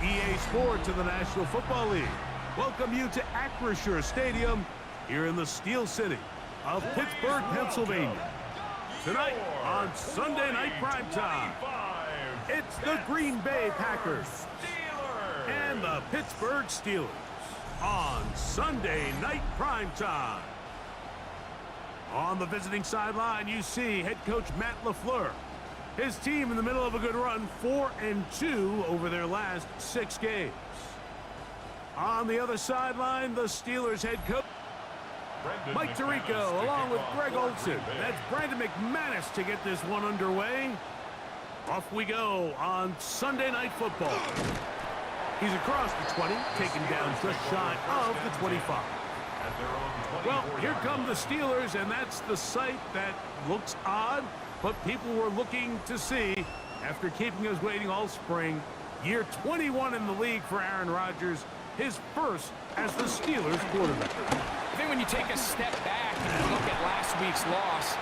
EA Sports of the National Football League welcome you to Acrisure Stadium here in the Steel City of Pittsburgh, Pennsylvania. Tonight on Sunday Night Primetime, it's the Green Bay Packers and the Pittsburgh Steelers on Sunday Night Primetime. On the visiting sideline, you see head coach Matt LaFleur. His team in the middle of a good run, 4-2 over their last 6 games. On the other sideline, the Steelers head coach Mike Tirico, along with Greg Olsen. That's Brandon McManus to get this one underway. Off we go on Sunday Night Football. He's across the 20, taken down just shy of the 25. Well, here come the Steelers, and that's the sight that looks odd, but people were looking to see after keeping us waiting all spring. Year 21 in the league for Aaron Rodgers, his first as the Steelers quarterback. I think when you take a step back and look at last week's loss,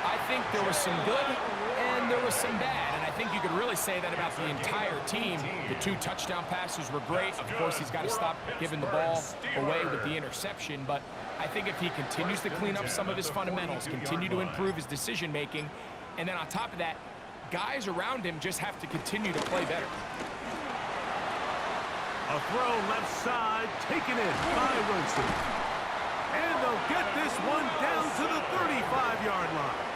I think there was some good and there was some bad. And I think you could really say that about the entire team. The 2 touchdown passes were great. Of course, he's got to stop giving the ball away with the interception. But I think if he continues to clean up some of his fundamentals, continue to improve his decision-making, and then on top of that, guys around him just have to continue to play better. A throw left side, taken in by Wilson. And they'll get this one down to the 35-yard line.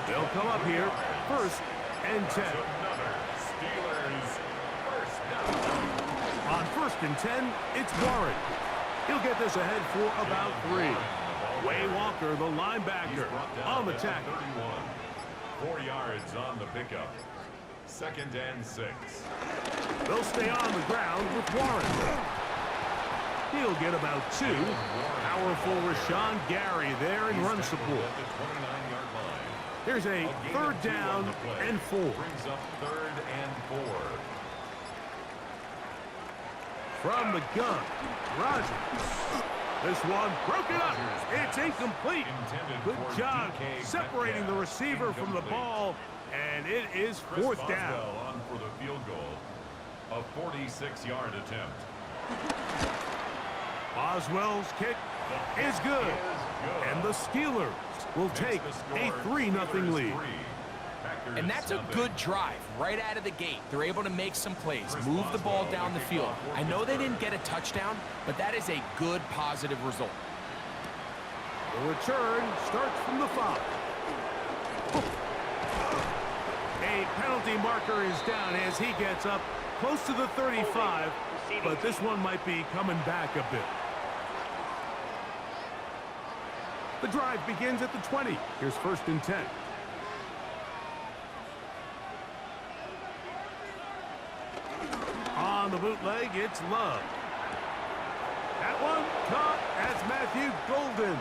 They'll come up here, 1st and 10. On 1st and 10, it's Warren. He'll get this ahead for about 3. Way Walker, the linebacker, on the tackle. 4 yards on the pickup. 2nd and 6. They'll stay on the ground with Warren. He'll get about 2. Powerful Rashawn Gary there in run support. Here's a 3rd down and 4. Brings up 3rd and 4. From the gun, Rodgers. This one broken up. It's incomplete. Good job separating the receiver from the ball, and it is 4th down. On for the field goal, a 46-yard attempt. Boswell's kick is good, and the Steelers will take a 3-0 lead. And that's a good drive right out of the gate. They're able to make some plays, move the ball down the field. I know they didn't get a touchdown, but that is a good, positive result. The return starts from the 5. A penalty marker is down as he gets up close to the 35, but this one might be coming back a bit. The drive begins at the 20. Here's 1st and 10. On the bootleg, it's Love. That one caught as Matthew Golden.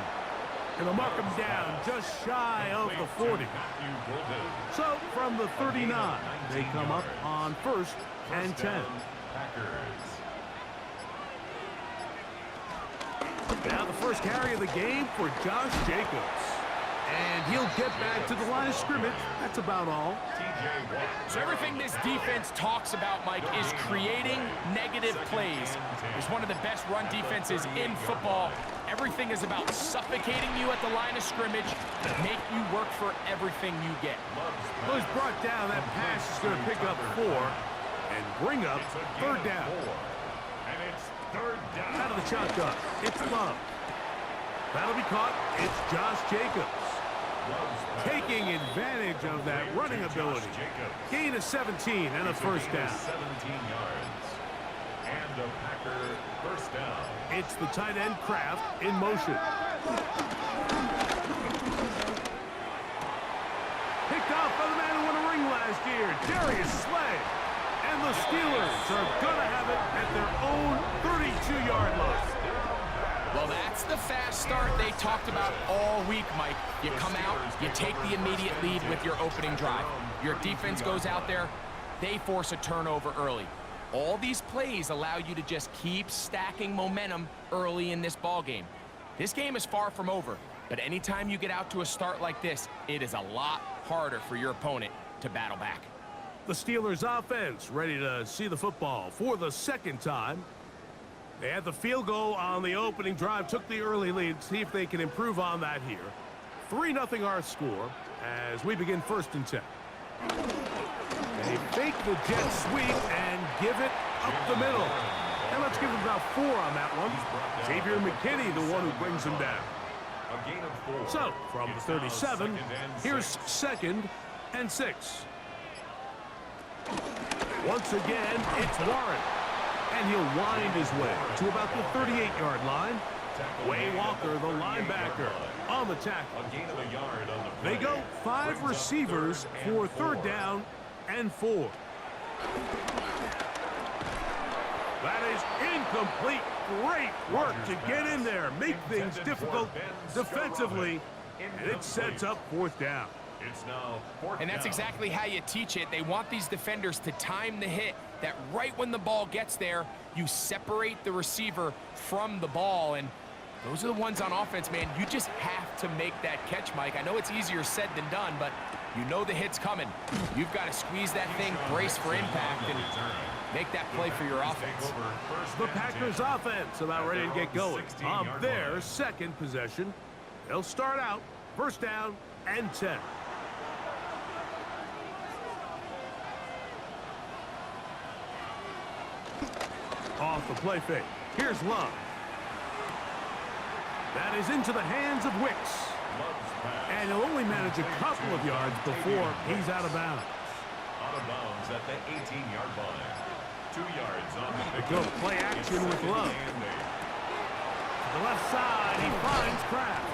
And they'll mark him down just shy of the 40. So from the 39, they come up on 1st and 10. Now the first carry of the game for Josh Jacobs. And he'll get back to the line of scrimmage. That's about all. So everything this defense talks about, Mike, is creating negative plays. It's one of the best run defenses in football. Everything is about suffocating you at the line of scrimmage, make you work for everything you get. Well, he's brought down. That pass is going to pick up 4 and bring up 3rd down. And it's 3rd down. Out of the shotgun, it's Love. That'll be caught. It's Josh Jacobs. Taking advantage of that running ability. Gain of 17 and a 1st down. 17 yards. And a Packer 1st down. It's the tight end Kraft in motion. Picked off by the man who won a ring last year, Darius Slay. And the Steelers are going to have it at their own 32-yard line. Well, that's the fast start they talked about all week, Mike. You come out, you take the immediate lead with your opening drive. Your defense goes out there, they force a turnover early. All these plays allow you to just keep stacking momentum early in this ball game. This game is far from over, but anytime you get out to a start like this, it is a lot harder for your opponent to battle back. The Steelers offense ready to see the football for the second time. They had the field goal on the opening drive, took the early lead. See if they can improve on that here. 3-0 our score as we begin 1st and 10. They fake the jet sweep and give it up the middle. And let's give him about 4 on that one. Xavier McKinney, the one who brings him down. So, from the 37, here's 2nd and 6. Once again, it's Warren. And he'll wind his way to about the 38-yard line. Way Walker, the linebacker, on the tackle. They go 5 receivers for 3rd down and 4. That is incomplete. Great work to get in there, make things difficult defensively, and it sets up 4th down. And that's exactly how you teach it. They want these defenders to time the hit, that right when the ball gets there, you separate the receiver from the ball. And those are the ones on offense, man. You just have to make that catch, Mike. I know it's easier said than done, but you know the hit's coming. You've got to squeeze that thing, brace for impact, and make that play for your offense. The Packers offense about ready to get going on their 2nd possession. They'll start out 1st down and 10. Off the play fake. Here's Love. That is into the hands of Wicks. And he'll only manage a couple of yards before he's out of bounds. Out of bounds at the 18-yard line. 2 yards on the They go play action with Love. To the left side, he finds Kraft.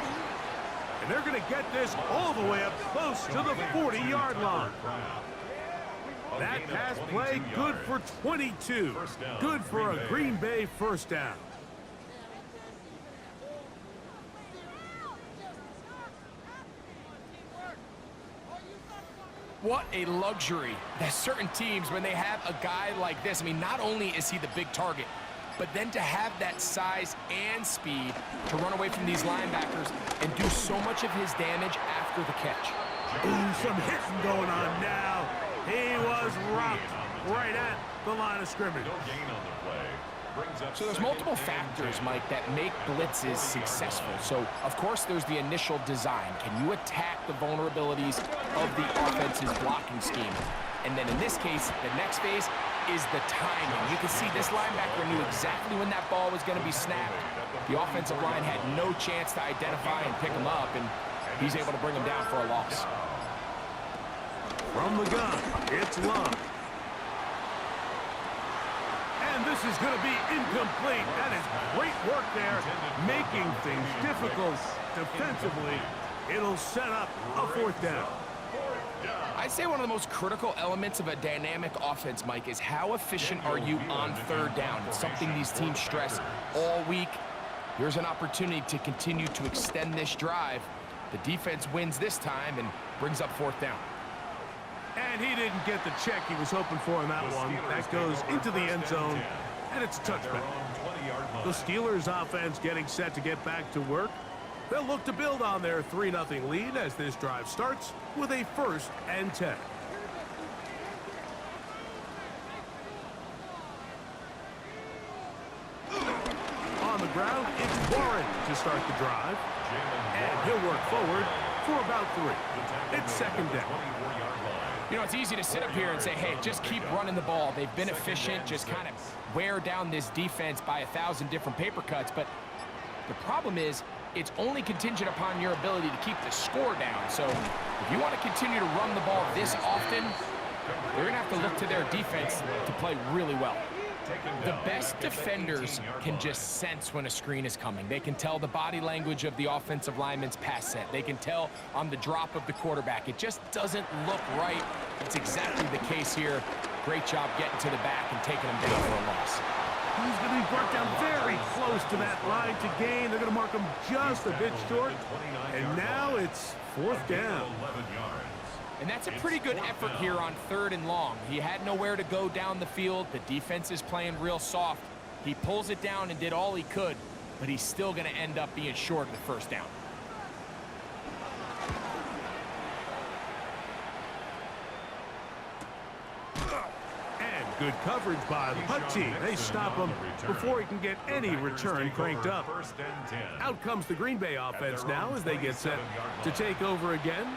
And they're going to get this all the way up close to the 40-yard line. That pass play, good for 22. Good for a Green Bay 1st down. What a luxury. There's certain teams, when they have a guy like this, I mean, not only is he the big target, but then to have that size and speed to run away from these linebackers and do so much of his damage after the catch. Ooh, some hitting going on now. He was rocked right at the line of scrimmage. So there's multiple factors, Mike, that make blitzes successful. So, of course, there's the initial design. Can you attack the vulnerabilities of the offense's blocking scheme? And then in this case, the next phase is the timing. You can see this linebacker knew exactly when that ball was going to be snapped. The offensive line had no chance to identify and pick him up, and he's able to bring him down for a loss. From the gun, it's Love. And this is going to be incomplete. That is great work there, making things difficult defensively. It'll set up a 4th down. I'd say one of the most critical elements of a dynamic offense, Mike, is how efficient are you on 3rd down. It's something these teams stress all week. Here's an opportunity to continue to extend this drive. The defense wins this time and brings up 4th down. And he didn't get the check he was hoping for in that one. That goes into the end zone, and it's a touchback. The Steelers offense getting set to get back to work. They'll look to build on their 3-0 lead as this drive starts with a 1st and 10. On the ground, it's Warren to start the drive. And he'll work forward for about 3. It's 2nd down. You know, it's easy to sit up here and say, hey, just keep running the ball. They've been efficient, just kind of wear down this defense by 1,000 different paper cuts. But the problem is, it's only contingent upon your ability to keep the score down. So if you want to continue to run the ball this often, they're going to have to look to their defense to play really well. The best defenders can just sense when a screen is coming. They can tell the body language of the offensive lineman's pass set. They can tell on the drop of the quarterback. It just doesn't look right. It's exactly the case here. Great job getting to the back and taking him down for a loss. He's going to be brought down very close to that line to gain. They're going to mark him just a bit short. And now it's 4th down. And that's a pretty good effort here on 3rd and long. He had nowhere to go down the field. The defense is playing real soft. He pulls it down and did all he could, but he's still going to end up being short of the 1st down. Good coverage by the punt team. They stop him before he can get any return cranked up. Out comes the Green Bay offense now as they get set to take over again.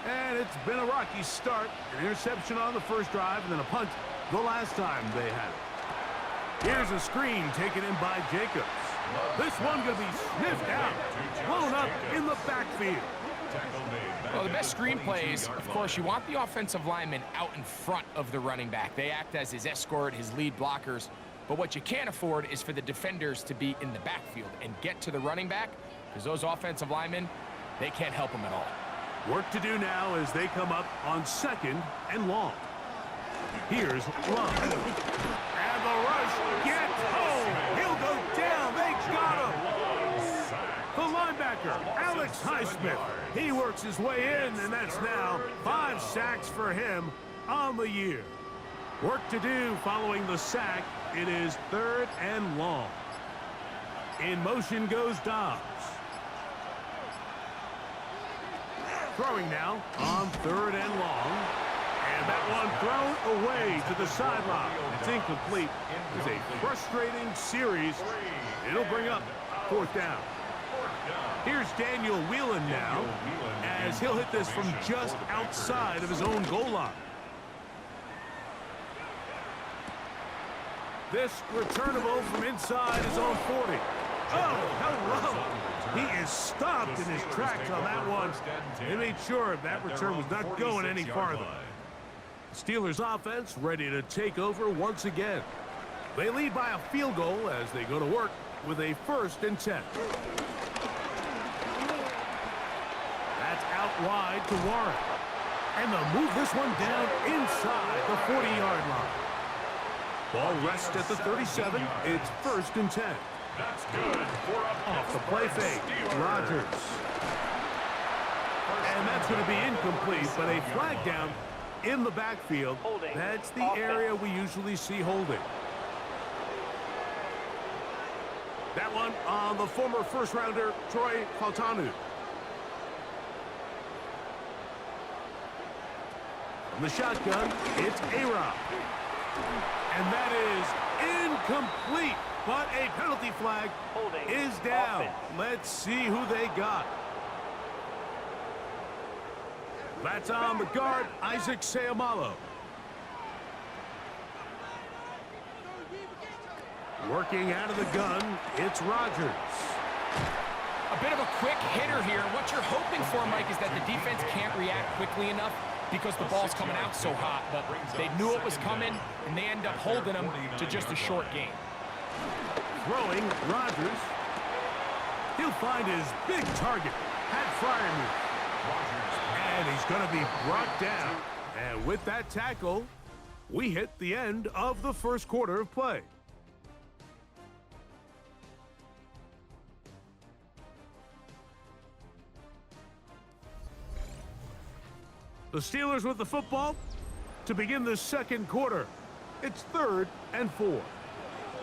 And it's been a rocky start. An interception on the first drive and then a punt the last time they had it. Here's a screen taken in by Jacobs. This one going to be sniffed out, blown up in the backfield. Well, the best screen plays, of course, you want the offensive lineman out in front of the running back. They act as his escort, his lead blockers. But what you can't afford is for the defenders to be in the backfield and get to the running back, because those offensive linemen, they can't help him at all. Work to do now as they come up on 2nd and long. Here's Love. And the rush gets home. He'll go down. They got him. The linebacker, Alex Highsmith. He works his way in, and that's now 5 sacks for him on the year. Work to do following the sack. It is 3rd and long. In motion goes Dobbs. Throwing now on 3rd and long. And that one thrown away to the sideline. It's incomplete. It's a frustrating series. It'll bring up 4th down. Here's Daniel Whelan now as he'll hit this from just outside of his own goal line. This returnable from inside his own 40. Oh, hello. He is stopped in his tracks on that one. They made sure that return was not going any farther. Steelers offense ready to take over once again. They lead by a field goal as they go to work with a 1st and 10. That's out wide to Warren. And they'll move this one down inside the 40-yard line. Ball rests at the 37. It's 1st and 10. That's good. Off the play fake, Rodgers. And that's going to be incomplete, but a flag down in the backfield. That's the area we usually see holding. That one on the former first-rounder, Troy Fautanu. From the shotgun, it's A-Rob. And that is incomplete. But a penalty flag is down. Let's see who they got. That's on the guard, Isaac Seumalo. Working out of the gun, it's Rodgers. A bit of a quick hitter here. What you're hoping for, Mike, is that the defense can't react quickly enough because the ball's coming out so hot. But they knew it was coming, and they end up holding them to just a short game. Throwing, Rodgers. He'll find his big target, Pat Freiermuth. And he's going to be brought down. And with that tackle, we hit the end of the 1st quarter of play. The Steelers with the football to begin the 2nd quarter. It's 3rd and 4.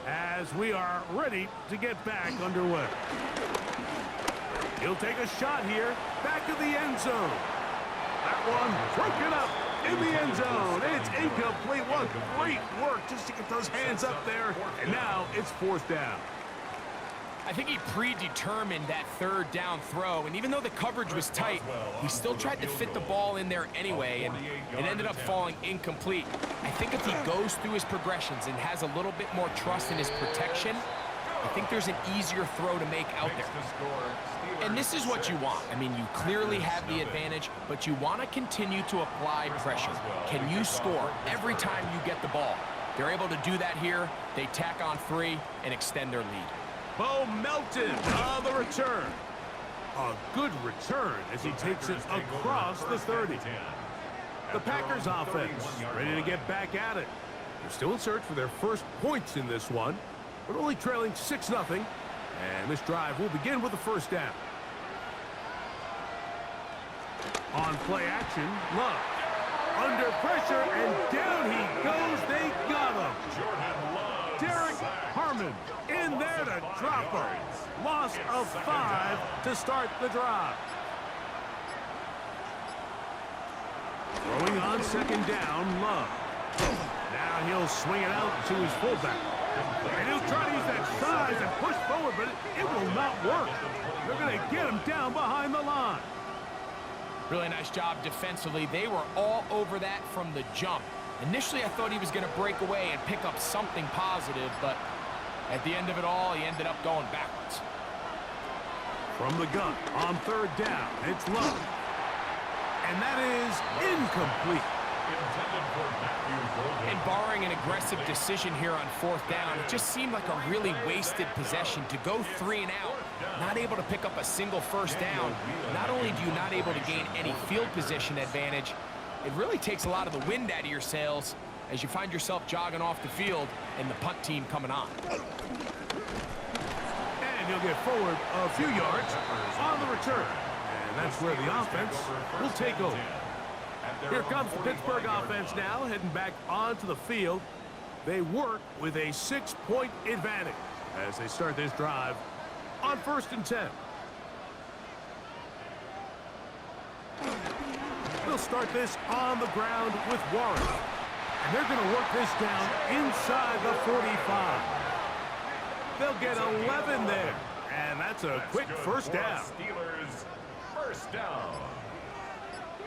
As we are ready to get back underway. He'll take a shot here, back of the end zone. That one broken up in the end zone. It's incomplete. What great work just to get those hands up there. And now it's 4th down. I think he predetermined that 3rd down throw, and even though the coverage was tight, he still tried to fit the ball in there anyway, and it ended up falling incomplete. I think if he goes through his progressions and has a little bit more trust in his protection, I think there's an easier throw to make out there. And this is what you want. I mean, you clearly have the advantage, but you want to continue to apply pressure. Can you score every time you get the ball? They're able to do that here. They tack on 3 and extend their lead. Bo Melton on the return. A good return as he takes it across the 30. The Packers offense ready to get back at it. They're still in search for their first points in this one, but only trailing 6-0. And this drive will begin with the 1st down. On play action, Love. Under pressure, and down he goes. They got him. Derek Harmon in there to drop him. Loss of 5 to start the drive. Throwing on 2nd down, Love. Now he'll swing it out to his fullback. And he'll try to use that size and push forward, but it will not work. They're going to get him down behind the line. Really nice job defensively. They were all over that from the jump. Initially, I thought he was going to break away and pick up something positive, but at the end of it all, he ended up going backwards. From the gun on third down, it's Love. And that is incomplete. And barring an aggressive decision here on fourth down, it just seemed like a really wasted possession to go 3 and out, not able to pick up a single first down. Not only do you not able to gain any field position advantage, it really takes a lot of the wind out of your sails as you find yourself jogging off the field and the punt team coming on. And he'll get forward a few yards on the return. And that's where the offense will take over. Here comes the Pittsburgh offense now, heading back onto the field. They work with a 6-point advantage as they start this drive on 1st and 10. They'll start this on the ground with Warren. And they're going to work this down inside the 45. They'll get 11 there. And that's a quick first down. Steelers first down.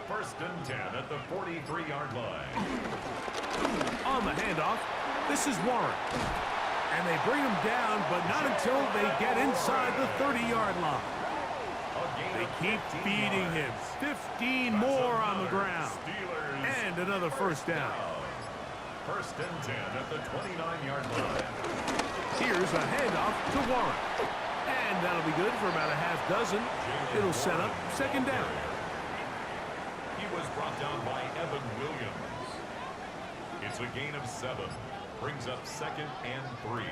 1st and 10 at the 43-yard line. On the handoff, this is Warren. And they bring him down, but not until they get inside the 30-yard line. They keep feeding him. 15 more on the ground. And another first down. 1st and 10 at the 29-yard line. Here's a handoff to Warren. And that'll be good for about a half dozen. It'll set up 2nd down. He was brought down by Evan Williams. It's a gain of 7. Brings up 2nd and 3.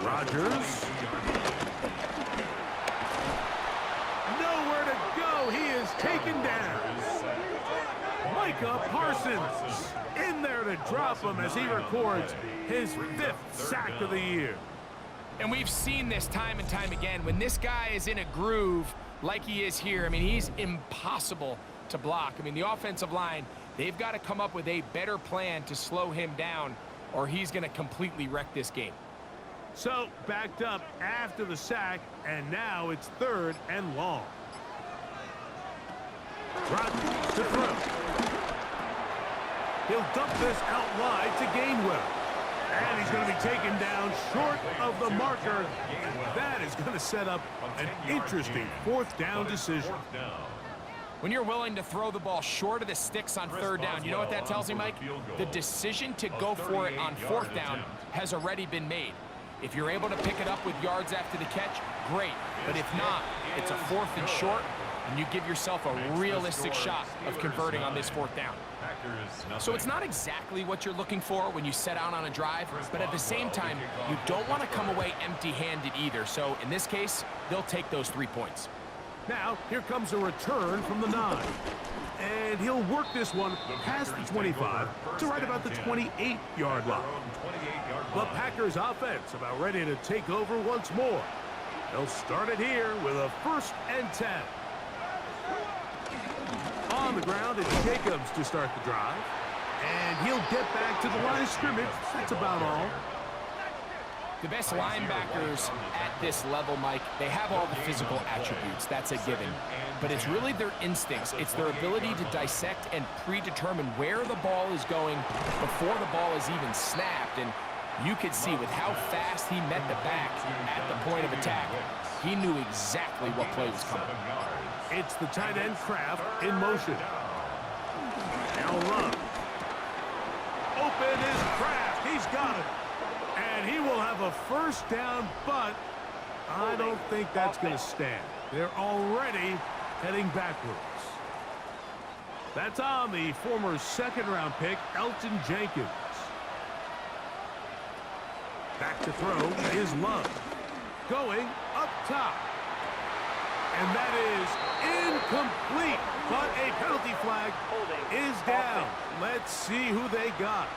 Rodgers. Nowhere to go. He is taken down. Micah Parsons in there to drop him as he records his 5th sack of the year. And we've seen this time and time again. When this guy is in a groove like he is here, I mean, he's impossible to block. I mean, the offensive line, they've got to come up with a better plan to slow him down, or he's going to completely wreck this game. So, backed up after the sack, and now it's 3rd and long. Rodgers to throw. He'll dump this out wide to Gainwell. And he's going to be taken down short of the marker. That is going to set up an interesting 4th down decision. When you're willing to throw the ball short of the sticks on 3rd down, you know what that tells me, Mike? The decision to go for it on 4th down has already been made. If you're able to pick it up with yards after the catch, great. But if not, it's a 4th and short, and you give yourself a realistic shot of converting on this 4th down. So it's not exactly what you're looking for when you set out on a drive, but at the same time, you don't want to come away empty-handed either. So in this case, they'll take those 3 points. Now, here comes a return from the 9. And he'll work this one past the 25 to right about the 28-yard line. The Packers offense about ready to take over once more. They'll start it here with a 1st and 10. On the ground, it's Jacobs to start the drive. And he'll get back to the line of scrimmage. That's about all. The best linebackers at this level, Mike, they have all the physical attributes. That's a given. But it's really their instincts. It's their ability to dissect and predetermine where the ball is going before the ball is even snapped. And you could see with how fast he met the back at the point of attack, he knew exactly what play was coming. It's the tight end Kraft in motion. Now Love. Open is Kraft. He's got it. And he will have a 1st down, but I don't think that's going to stand. They're already heading backwards. That's on the former 2nd-round pick, Elton Jenkins. Back to throw is Love. Going up top. And that is incomplete. But a penalty flag is down. Let's see who they got.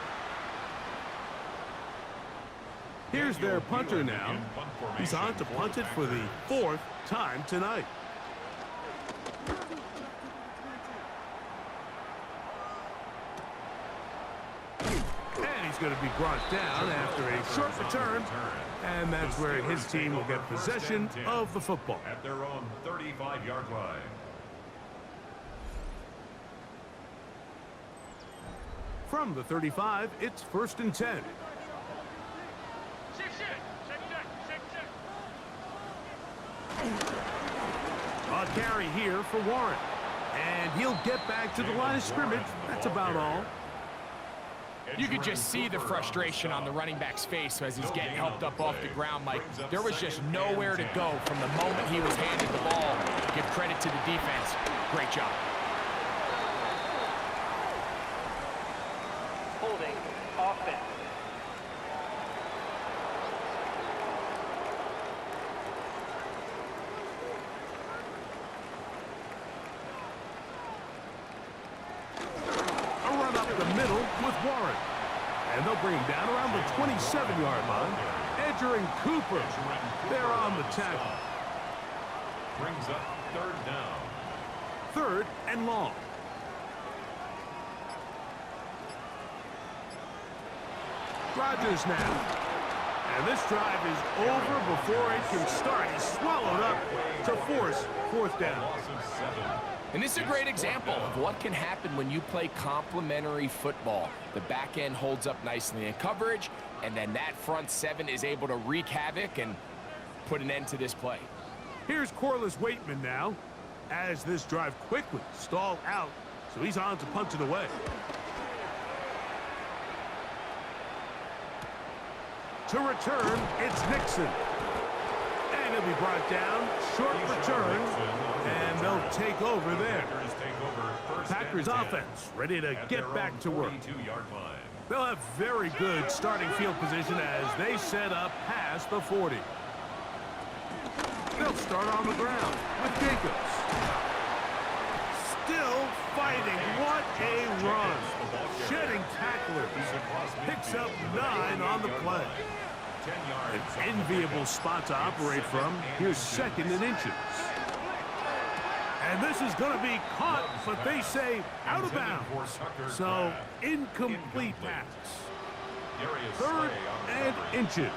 Here's their punter now. He's on to punt it for the 4th time tonight. And he's going to brought down after a short return, and that's where his team will get possession of the football. At their own 35-yard line. From the 35, it's 1st and 10. A carry here for Warren. And he'll get back to the line of scrimmage. That's about all. You could just see the frustration on the running back's face as he's getting helped up off the ground, Mike. There was just nowhere to go from the moment he was handed the ball. Give credit to the defense. Great job. Holding offense. A run up the middle with Warren. And they'll bring him down around the 27-yard line. Edger and Cooper, they're on the tackle. Brings up 3rd down. 3rd and long. Rodgers now. And this drive is over before it can start. He's swallowed up to force 4th down. Loss of 7. And this is a great example of what can happen when you play complementary football. The back end holds up nicely in coverage, and then that front 7 is able to wreak havoc and put an end to this play. Here's Corliss Waitman now, as this drive quickly stalled out, so he's on to punch it away. To return, it's Nixon. And he'll be brought down, short return, and they'll take over there. Packers offense ready to get back to work. They'll have very good starting field position as they set up past the 40. They'll start on the ground with Jacobs. Still fighting. What a run. Shedding tacklers. Picks up 9 on the play. An enviable spot to operate from. Here's 2nd and inches. And this is going to be caught, but they say out of bounds. So, incomplete pass. 3rd and inches.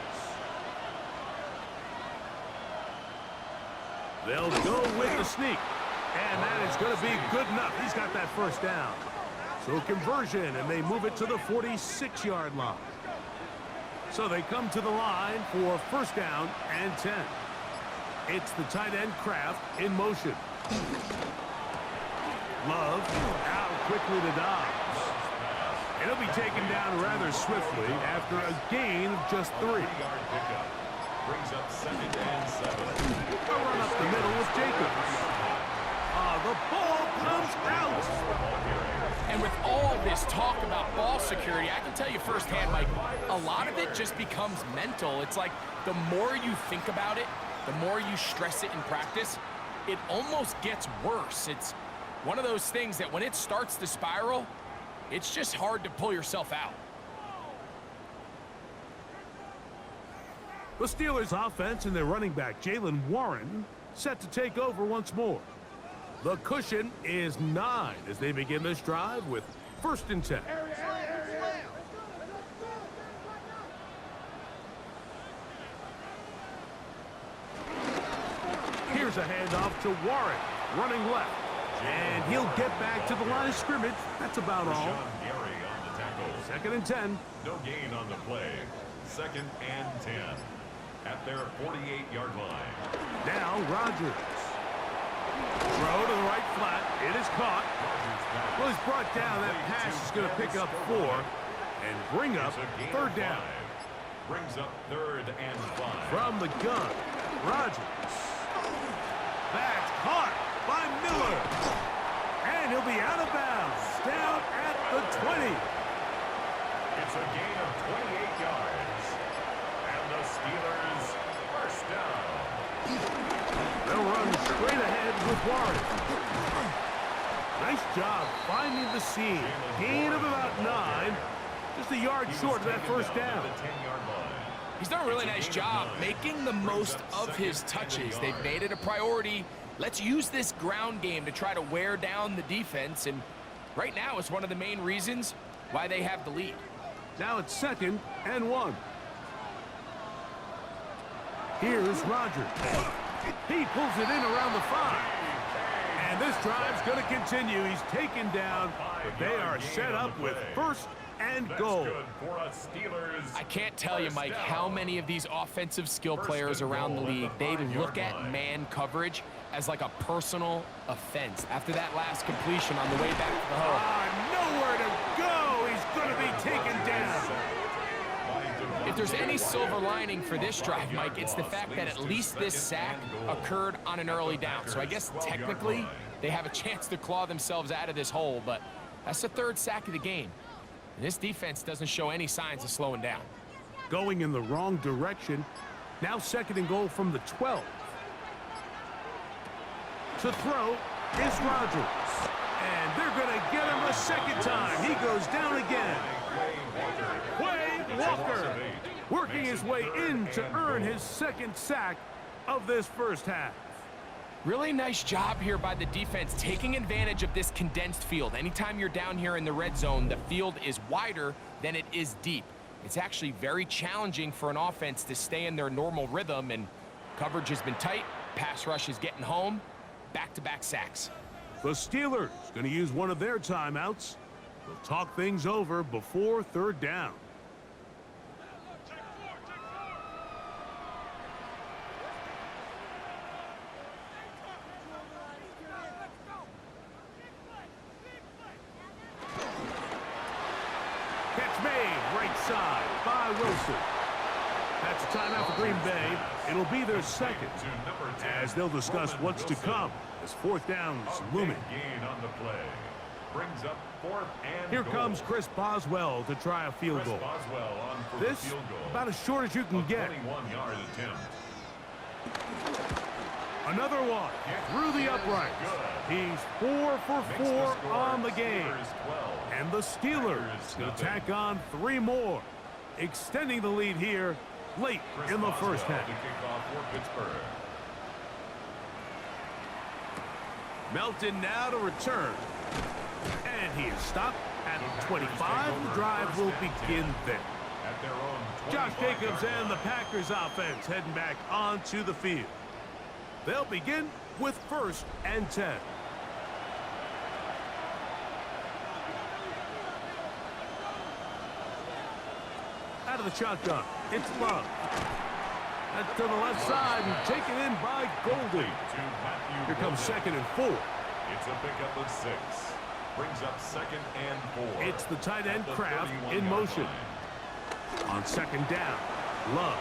They'll go with the sneak. And that is going to be good enough. He's got that 1st down. So conversion, and they move it to the 46-yard line. So they come to the line for 1st down and 10. It's the tight end Kraft in motion. Love out quickly to Dobbs. And he'll be taken down rather swiftly after a gain of just 3. Brings up 2nd and 7. A run up the middle with Jacobs. The ball comes out. And with all this talk about ball security, I can tell you firsthand, Mike, a lot of it just becomes mental. It's like the more you think about it, the more you stress it in practice, it almost gets worse. It's one of those things that when it starts to spiral, it's just hard to pull yourself out. The Steelers offense and their running back, Jaylen Warren, set to take over once more. The cushion is 9 as they begin this drive with 1st and 10. Here's a handoff to Warren, running left. And he'll get back to the line of scrimmage. That's about all. 2nd and 10. No gain on the play. 2nd and 10. At their 48-yard line. Now Rodgers. Throw to the right flat. It is caught. Well, he's brought down. That pass is going to pick up 4 and bring up 3rd down. Brings up 3rd and 5. From the gun, Rodgers. That's caught by Miller. And he'll be out of bounds. Down at the 20. It's a gain of 28 yards. And the Steelers 1st down. They'll run straight ahead with Warren. Nice job finding the seam. Gain of about 9. Just a yard short of that 1st down. He's done a really nice job making the most of his touches. They've made it a priority. Let's use this ground game to try to wear down the defense. And right now it's one of the main reasons why they have the lead. Now it's 2nd and 1. Here's Rodgers. He pulls it in around the 5. And this drive's going to continue. He's taken down, but they are set up with 1st and goal. I can't tell you, Mike, how many of these offensive skill players around the league, they look at man coverage as like a personal offense. After that last completion on the way back to the hole. Nowhere to go. He's going to be taken down. If there's any silver lining for this drive, Mike, it's the fact that at least this sack occurred on an early down. So I guess technically they have a chance to claw themselves out of this hole, but that's the 3rd sack of the game. And this defense doesn't show any signs of slowing down. Going in the wrong direction. Now 2nd and goal from the 12. To throw is Rodgers. And they're going to get him a 2nd time. He goes down again. Walker working his way in to earn his 2nd sack of this first half. Really nice job here by the defense, taking advantage of this condensed field. Anytime you're down here in the red zone, the field is wider than it is deep. It's actually very challenging for an offense to stay in their normal rhythm, and coverage has been tight. Pass rush is getting home. Back-to-back sacks. The Steelers going to use one of their timeouts. They'll talk things over before 3rd down. Catch made right side by Wilson. That's a timeout for Green Bay. It'll be their 2nd, as they'll discuss what's to come as 4th down is looming. Here comes Chris Boswell to try a field goal. This about as short as you can get. Another one through the upright. He's 4 for 4 on the game. And the Steelers will tack on 3 more, extending the lead here late in the first half. Melton now to return. And he is stopped at 25. The drive will begin there. Josh Jacobs and the Packers offense heading back onto the field. They'll begin with 1st and 10. Out of the shotgun, it's Love. That's to the left side and taken in by Goldie. Here comes 2nd and 4. It's a pickup of 6. Brings up 2nd and 4. It's the tight end Kraft in motion. On 2nd down, Love.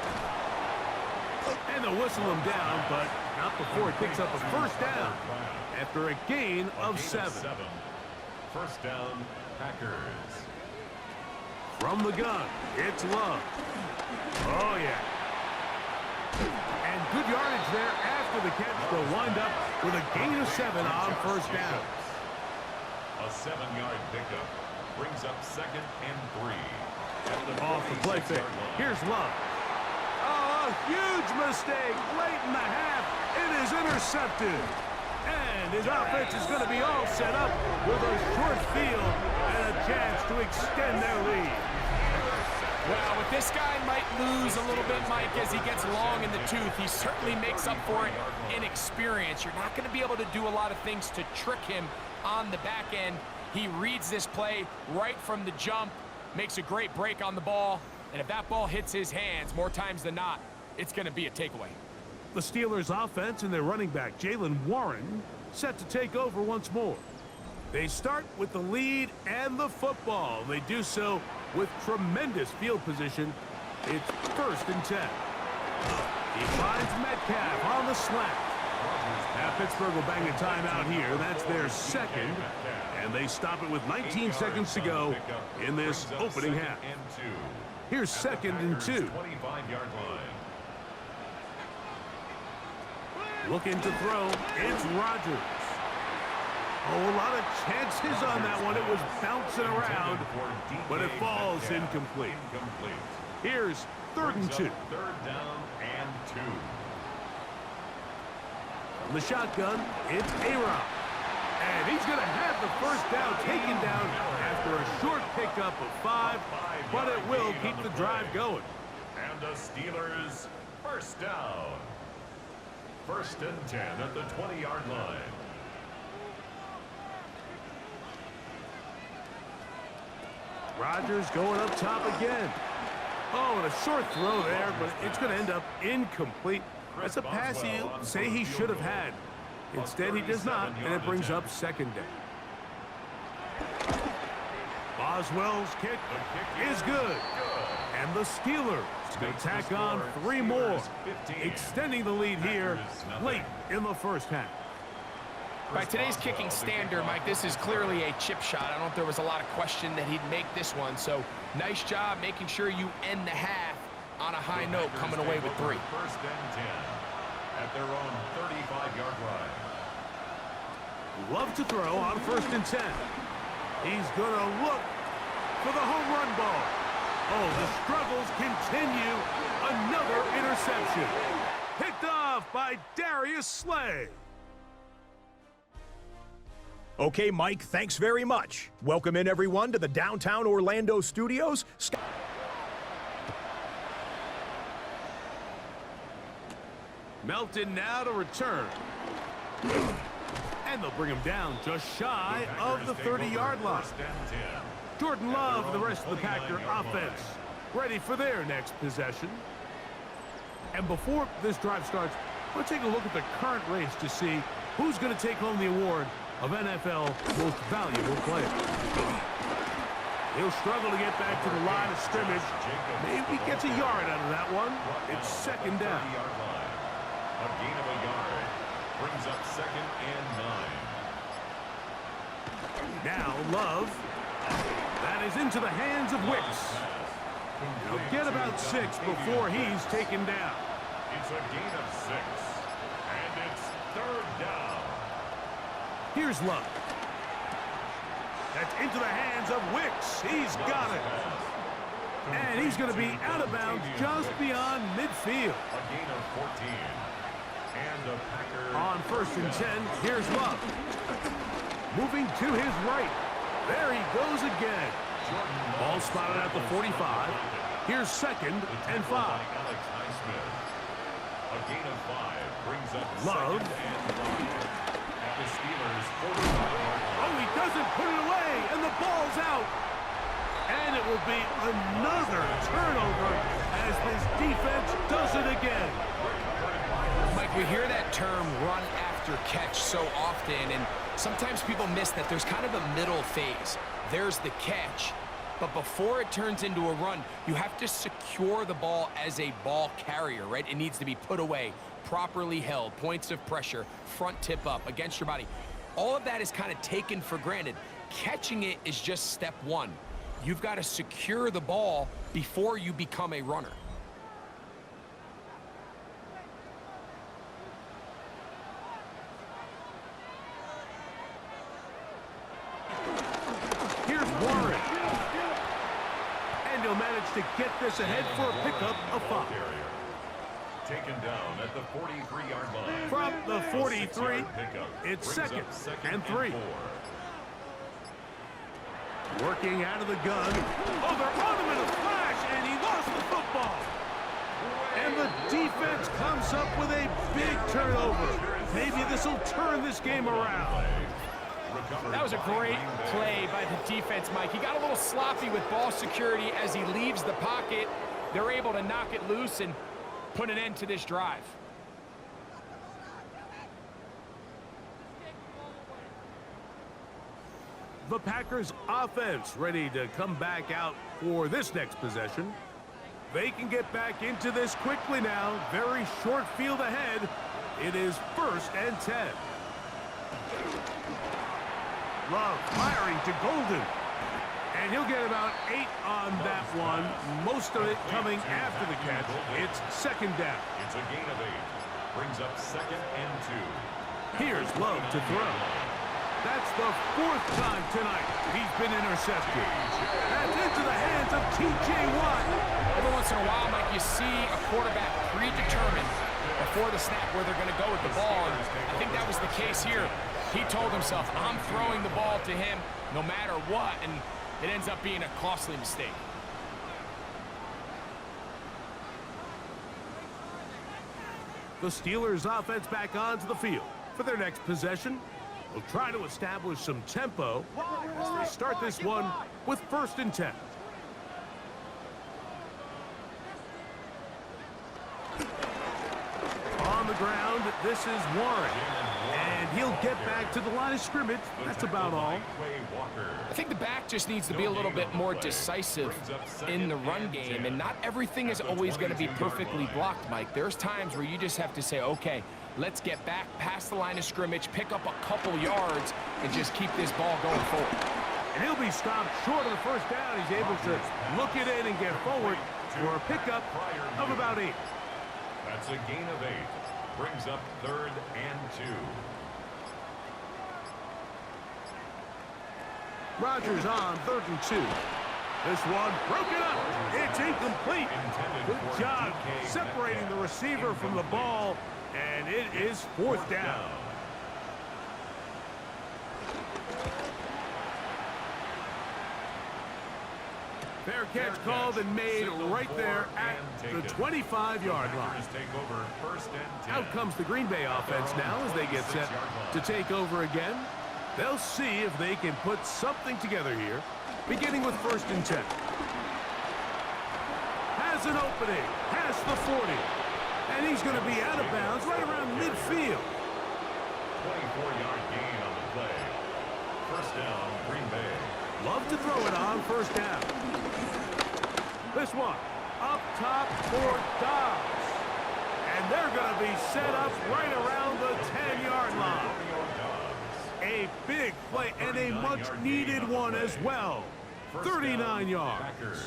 And they'll whistle him down, but not before he picks up a 1st down after a gain of 7. 1st down, Packers. From the gun, it's Love. Oh, yeah. And good yardage there after the catch. They'll wind up with a gain of 7 on 1st down. A 7-yard pickup brings up 2nd and 3. Off the play fake. Here's Love. Oh, a huge mistake late in the half. It is intercepted. And his offense is going to be all set up with a short field and a chance to extend their lead. Well, with this guy might lose a little bit, Mike, as he gets long in the tooth. He certainly makes up for it in experience. You're not going to be able to do a lot of things to trick him on the back end. He reads this play right from the jump, makes a great break on the ball, and if that ball hits his hands more times than not, it's going to be a takeaway. The Steelers offense and their running back, Jaylen Warren, set to take over once more. They start with the lead and the football. They do so with tremendous field position. It's 1st and 10. He finds Metcalf on the slant. Now Pittsburgh will bang a timeout here. That's their 2nd. And they stop it with 19 seconds to go in this opening half. Here's 2nd and 2. 25-yard line. Looking to throw. It's Rodgers. Oh, a lot of chances on that one. It was bouncing around, but it falls incomplete. Here's 3rd and 2. 3rd down and 2. From the shotgun, it's A-Rob. And he's going to have the 1st down taken down after after a short pickup of 5, but it will keep the drive going. And the Steelers first down. 1st and 10 at the 20-yard line. Rodgers going up top again. Oh, and a short throw there, but it's going to end up incomplete. That's a pass he'll say he should have had. Instead, he does not, and it brings up 2nd down. Boswell's kick is good. And the Steelers will tack on 3 more, extending the lead here late in the first half. By today's kicking standard, Mike, this is clearly a chip shot. I don't know if there was a lot of question that he'd make this one. So nice job making sure you end the half on a high note, coming away with 3. 1st and 10 at their own 35-yard line. Love to throw on 1st and 10. He's going to look for the home run ball. Oh, the struggles continue. Another interception. Picked off by Darius Slay. Okay, Mike, thanks very much. Welcome in, everyone, to the downtown Orlando studios. Melton now to return. And they'll bring him down just shy of the 30-yard line. Jordan Love and the rest of the Packer offense ready for their next possession. And before this drive starts, we'll take a look at the current race to see who's going to take home the award of NFL Most Valuable Player. He'll struggle to get back to the line of scrimmage. Maybe gets a yard out of that one. It's 2nd down. A gain of a yard brings up 2nd and 9. Now Love. That is into the hands of Wicks. He'll get about 6 before he's taken down. It's a gain of 6. And it's 3rd down. Here's Love. That's into the hands of Wicks. He's got it. And he's going to be out of bounds just beyond midfield. A gain of 14. And the Packers on 1st and 10, here's Love. Moving to his right. There he goes again. Ball spotted at the 45. Here's 2nd and 5. A gain of 5 brings up Love. 2nd and 5. At the Steelers' 45-yard line. Oh, he doesn't put it away, and the ball's out. And it will be another turnover as this defense does it again. Mike, we hear that term run after catch so often, and sometimes people miss that there's kind of a middle phase. There's the catch, but before it turns into a run, you have to secure the ball as a ball carrier, right? It needs to be put away, properly held, points of pressure, front tip up against your body. All of that is kind of taken for granted. Catching it is just step 1. You've got to secure the ball before you become a runner. Here's Warren. And he'll manage to get this ahead for a pickup of 5. Taken down at the 43-yard line. From the 43, it's 2nd and 3. Working out of the gun. Oh, they're on him in a flash, and he lost the football. And the defense comes up with a big turnover. Maybe this will turn this game around. That was a great play by the defense, Mike. He got a little sloppy with ball security as he leaves the pocket. They're able to knock it loose and put an end to this drive. The Packers offense ready to come back out for this next possession. They can get back into this quickly now. Very short field ahead. It is 1st and 10. Love firing to Golden. And he'll get about 8 on that one. Most of it coming after the catch. It's 2nd down. It's a gain of 8. Brings up 2nd and 2. Here's Love to throw. That's the 4th time tonight he's been intercepted. That's into the hands of T.J. Watt. Every once in a while, Mike, you see a quarterback predetermined before the snap where they're going to go with the ball. And I think that was the case here. He told himself, I'm throwing the ball to him no matter what. And it ends up being a costly mistake. The Steelers offense back onto the field. For their next possession, they'll try to establish some tempo as they start this one with 1st and 10. On the ground, this is Warren. And he'll get back to the line of scrimmage. That's about all. I think the back just needs to be a little bit more decisive in the run game, and not everything is always going to be perfectly blocked, Mike. There's times where you just have to say, okay, let's get back past the line of scrimmage, pick up a couple yards, and just keep this ball going forward. And he'll be stopped short of the 1st down. He's able to look it in and get forward for a pickup of about 8. That's a gain of 8. Brings up 3rd and 2. Rodgers on 3rd and 2. This one broken up. It's incomplete. Good job separating the receiver from the ball, and it is 4th down. Fair catch called and made right there at the 25-yard line. Out comes the Green Bay offense now as they get set to take over again. They'll see if they can put something together here, beginning with 1st and 10. Has an opening, past the 40, and he's going to be out of bounds right around midfield. 24-yard gain on the play. 1st down, Green Bay. Love to throw it on 1st down. This one, up top for Dobbs. And they're going to be set up right around the 10-yard line. A big play and a much-needed one as well. 39 yards.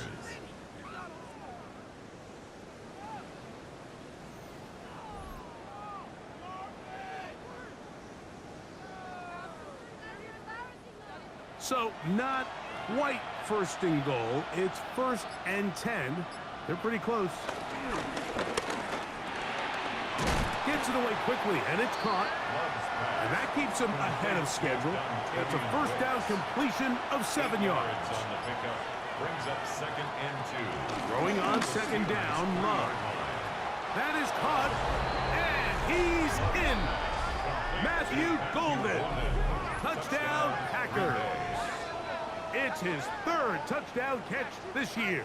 So, not quite 1st and goal. It's 1st and 10. They're pretty close. Gets it away quickly, and it's caught. And that keeps him ahead of schedule. That's a 1st down completion of 7 yards. Brings up 2nd and 2. Throwing on 2nd down, Love. That is caught, and he's in. Matthew Golden. Touchdown, Packers. It's his 3rd touchdown catch this year.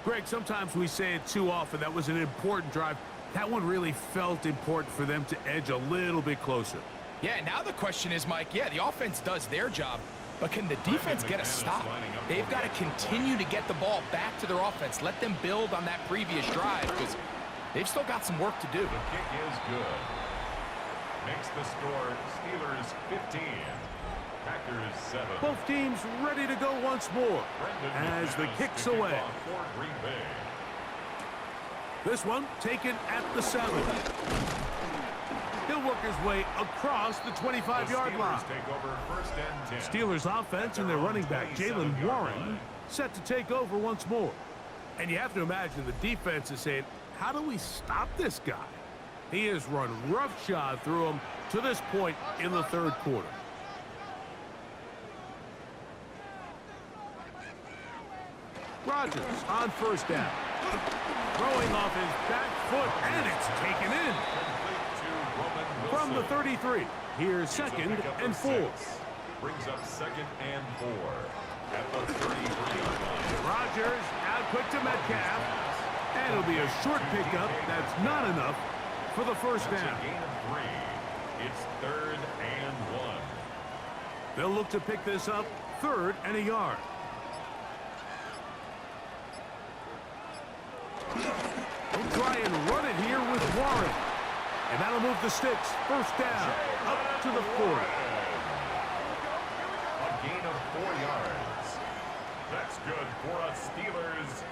Greg, sometimes we say it too often. That was an important drive. That one really felt important for them to edge a little bit closer. Yeah, now the question is, Mike, yeah, the offense does their job, but can the defense get a stop? They've got to continue to get the ball back to their offense. Let them build on that previous drive, because they've still got some work to do. The kick is good. Makes the score Steelers 15. Packers 7. Both teams ready to go once more as the kick's away. This one taken at the 7. He'll work his way across the 25-yard line. Take over 1st and 10. Steelers offense and their running back, Jalen Warren, set to take over once more. And you have to imagine the defense is saying, how do we stop this guy? He has run roughshod through him to this point in the 3rd quarter. Rodgers on 1st down. Throwing off his back foot, and it's taken in. From the 33, here's 2nd and 4. Brings up 2nd and 4 at the 33-yard line. Rodgers out quick to Metcalf, and it'll be a short pickup. That's not enough for the 1st down. A gain of 3. It's 3rd and 1. They'll look to pick this up 3rd and a yard. They'll try and run it here with Warren. And that'll move the sticks. 1st down, up to the 40. A gain of 4 yards. That's good for a Steelers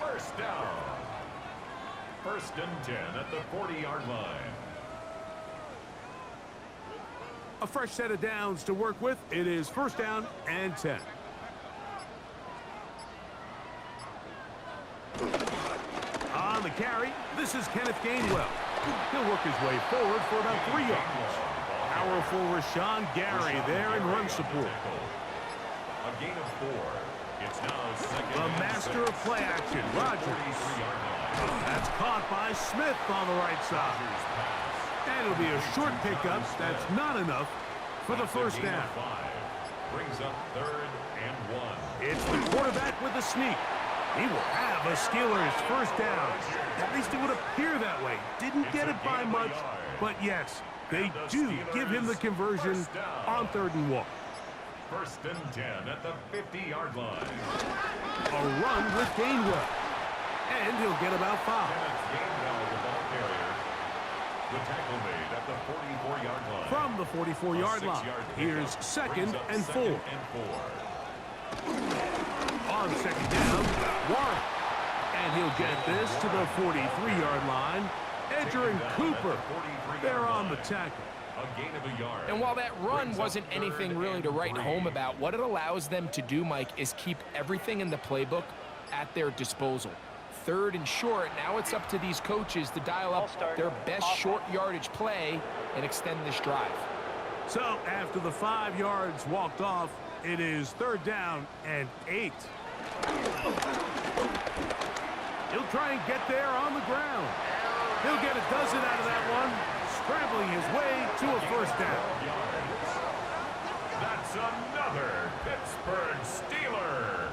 1st down. 1st and 10 at the 40-yard line. A fresh set of downs to work with. It is 1st down and 10. On the carry, this is Kenneth Gainwell. He'll work his way forward for about 3 yards. Powerful Rashawn Gary there in run support. A gain of 4. It's now second The and master 6. of play action, Rogers. 43-yard line. That's caught by Smith on the right side. Rodgers pass. And it'll be a short pickup. That's not enough for the That's a first gain of down. 5. Brings up 3rd and 1. It's the quarterback with the sneak. He will have a Steelers first down. At least it would appear that way. Didn't get it by much, but yes, they do give him the conversion on 3rd and 1. 1st and 10 at the 50-yard line. A run with Gainwell. And he'll get about 5. And it's Gainwell, the ball carrier. The tackle made at the 44-yard line. From the 44-yard line, here's 2nd and 4. On 2nd down, Warren. And he'll get this to the 43-yard line. Edger and Cooper, they're on the tackle. A gain of a yard. And while that run wasn't anything really to write home about, what it allows them to do, Mike, is keep everything in the playbook at their disposal. 3rd and short, now it's up to these coaches to dial up their best short yardage play and extend this drive. So after the 5 yards walked off, it is 3rd down and 8. He'll try and get there on the ground. He'll get a dozen out of that one, scrambling his way to a first down. That's another Pittsburgh Steeler.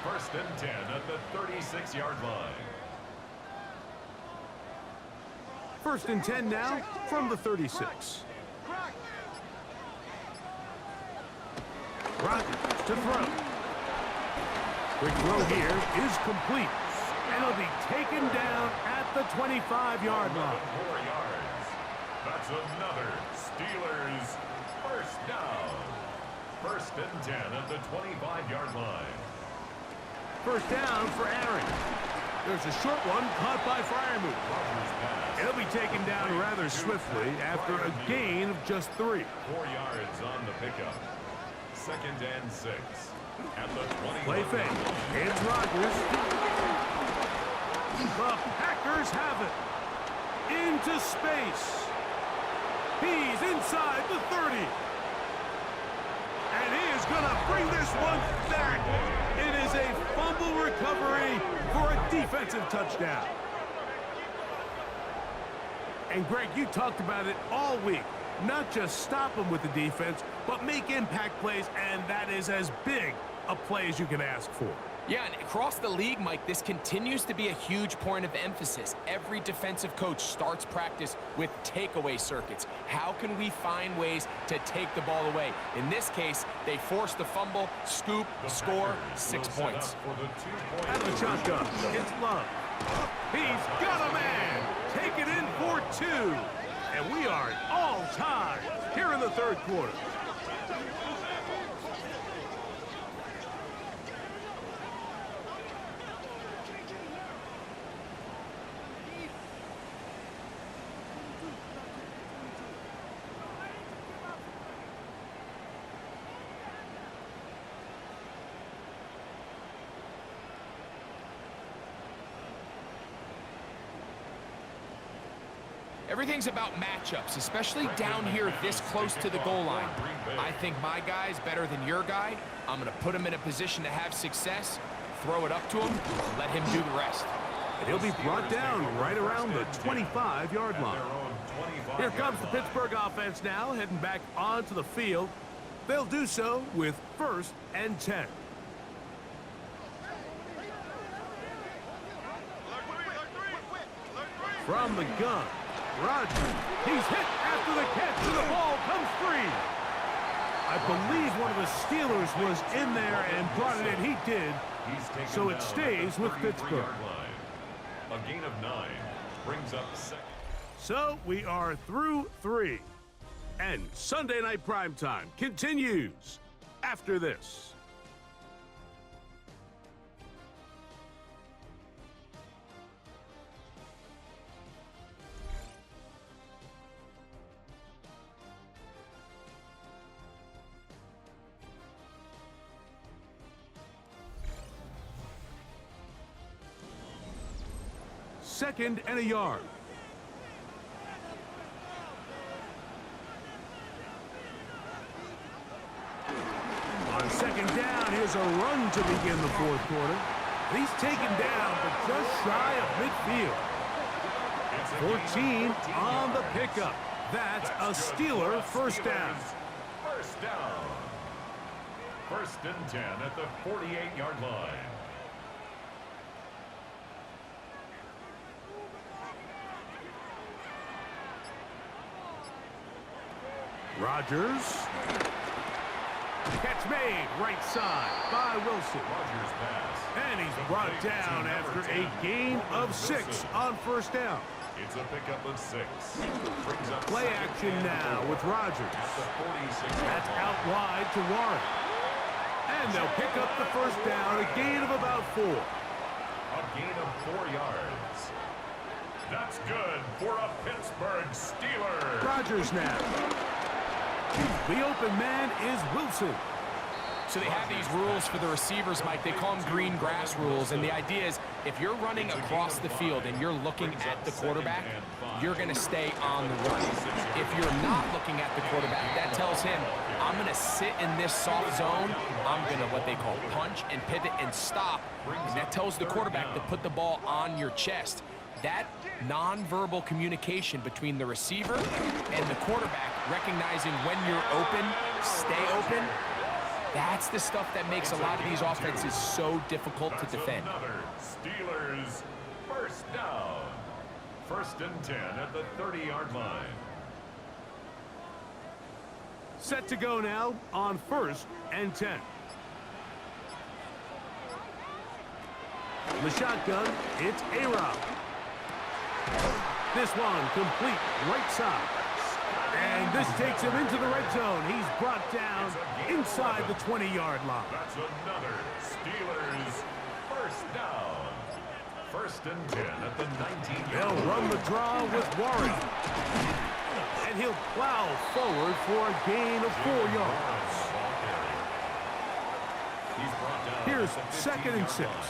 1st and 10 at the 36-yard line. 1st and 10 now from the 36. Rodgers to throw. Quick throw here is complete. And he'll be taken down at the 25-yard line. 4 yards. That's another Steelers first down. 1st and 10 at the 25-yard line. First down for Aaron. There's a short one caught by Freiermuth. Rodgers pass. It'll be taken down rather swiftly after a gain of just 3. 4 yards on the pickup. 2nd and 6 at the 20. Play fake. It's Rodgers. The Packers have it. Into space. He's inside the 30. And he is going to bring this one back. It is a fumble recovery for a defensive touchdown. And Greg, you talked about it all week. Not just stop them with the defense, but make impact plays, and that is as big a play as you can ask for. Yeah, and across the league, Mike, this continues to be a huge point of emphasis. Every defensive coach starts practice with takeaway circuits. How can we find ways to take the ball away? In this case, they force the fumble, scoop, score, 6 points. Out of the shotgun, it's Love. He's got a man. Take it in for 2. And we are all tied here in the 3rd quarter. Everything's about matchups, especially down here this close to the goal line. I think my guy's better than your guy. I'm going to put him in a position to have success, throw it up to him, let him do the rest. And he'll be brought down right around the 25-yard line. Here comes the Pittsburgh offense now, heading back onto the field. They'll do so with 1st and 10. From the gun, Rodgers. He's hit after the catch, and the ball comes free. I believe one of the Steelers was in there and brought it in. He did. So it stays with Pittsburgh. A gain of 9 brings up 2nd. So we are through 3. And Sunday Night Primetime continues after this. Second and a yard. taken down. Here's a run to begin the fourth quarter. He's taken down, but just shy of midfield. 14 on the pickup. That's a Steeler first down. First down. First and 10 at the 48-yard line. Rodgers. Catch made, right side by Wilson. Rodgers pass. And he's brought down after a gain of 6 on first down. It's a pickup of 6. Brings up Play action now with Rodgers. at the 46-yard That's line. out wide to Warren. And they'll pick up the first down, a gain of about 4. A gain of 4 yards. That's good for a Pittsburgh Steelers. Rodgers now. The open man is Wilson. So they have these rules for the receivers, Mike. They call them green grass rules. And the idea is if you're running across the field and you're looking at the quarterback, you're going to stay on the run. If you're not looking at the quarterback, that tells him, I'm going to sit in this soft zone. I'm going to what they call punch and pivot and stop. And that tells the quarterback to put the ball on your chest. That nonverbal communication between the receiver and the quarterback, recognizing when you're open, stay open, that's the stuff that makes a lot of these offenses so difficult to defend. Another Steelers first down. First and 10 at the 30-yard line. Set to go now on first and 10. The shotgun, it's A-Rob. This one complete right side. And this takes him into the red zone. He's brought down inside the 20-yard line. That's another Steelers first down. First and 10 at the 19-yard They'll line. run the draw with Warren. And he'll plow forward for a gain of 4 yards. He's brought down Here's at the second and 6. 15-yard line.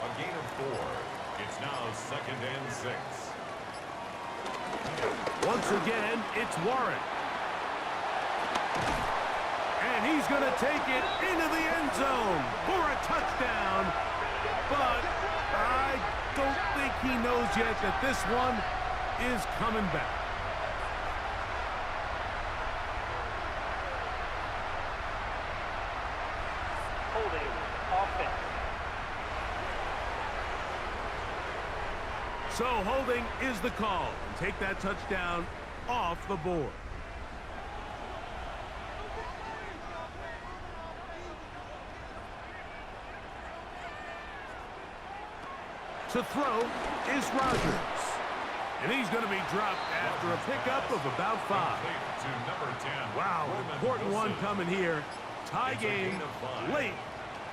A gain of 4. It's now second and 6. Once again, it's Warren. And he's going to take it into the end zone for a touchdown. But I don't think he knows yet that this one is coming back. Holding offense. So holding is the call. And take that touchdown off the board. To throw is Rodgers. And he's going to be dropped after a pickup of about 5. To number 10. Wow, an important one coming here. Tie game late.